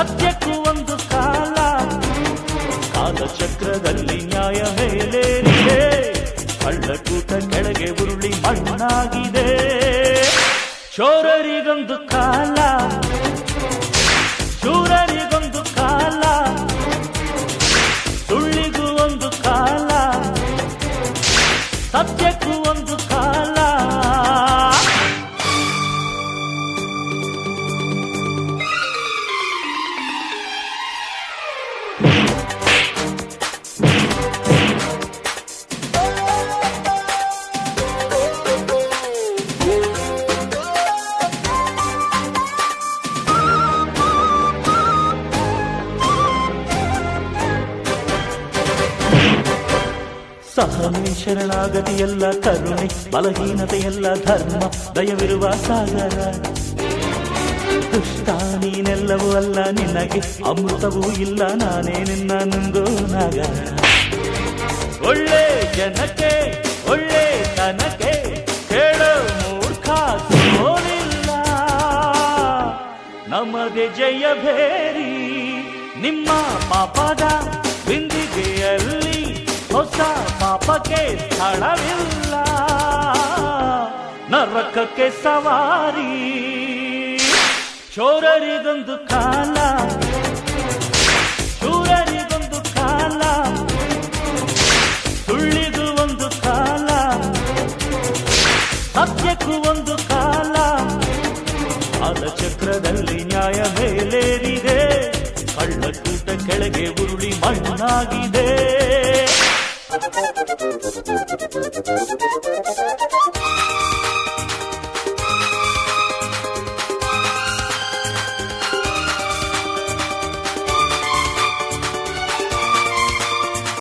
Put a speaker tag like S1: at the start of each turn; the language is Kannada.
S1: ಸತ್ಯಕ್ಕೂ ಒಂದು ಕಾಲ, ಕಾಲಚಕ್ರದಲ್ಲಿ ನ್ಯಾಯ ಮೇಲೇರಿದೆ, ಕಳ್ಳಕೂಟ ಕೆಳಗೆ ಉರುಳಿ ಮಣ್ಣಾಗಿದೆ. ಚೋರರಿಗೊಂದು ಕಾಲ, ಶೂರರಿಗೊಂದು ಕಾಲ, ಸುಳ್ಳಿಗೂ ಒಂದು ಕಾಲ, ಸತ್ಯಕ್ಕೂ ಒಂದು ಕಾಲ. ಸಹನೆ ಶರಣಾಗತಿಯಲ್ಲ ಕರುಣೆ, ಬಲಹೀನತೆಯಲ್ಲ ಧರ್ಮ, ದಯವಿರುವ ಸಾಗರ. ದುಷ್ಟ ನೀನೆಲ್ಲವೂ ಅಲ್ಲ, ನಿನಗೆ ಅಮೃತವೂ ಇಲ್ಲ, ನಾನೇ ನಿನ್ನ ನುಂಗೋ ನಾಗರ. ಒಳ್ಳೆ ಜನಕ್ಕೆ ಒಳ್ಳೆ ತನಕ್ಕೆ ಕೇಳೋ ಮೂರ್ಖ ಸೋಲಿಲ್ಲ, ನಮ್ಮದೇ ಜಯ ಭೇರಿ. ನಿಮ್ಮ ಪಾಪದ ಬಿಂದಿಗೆಯಲ್ಲಿ ಹೊಸ ಪಾಪಕ್ಕೆ ಸ್ಥಳವಿಲ್ಲ, ನರಕಕ್ಕೆ ಸವಾರಿ. ಚೋರರಿಗೊಂದು ಕಾಲ, ಶೂರರಿಗೊಂದು ಕಾಲ, ಸುಳ್ಳಿಗೂ ಒಂದು ಕಾಲ, ಸತ್ಯಕ್ಕೂ ಒಂದು ಕಾಲ. ಕಾಲಚಕ್ರದಲ್ಲಿ ನ್ಯಾಯ ಮೇಲೇರಿದೆ, ಕಳ್ಳಕೂಟ ಕೆಳಗೆ ಉರುಳಿ ಮಣ್ಣಾಗಿದೆ.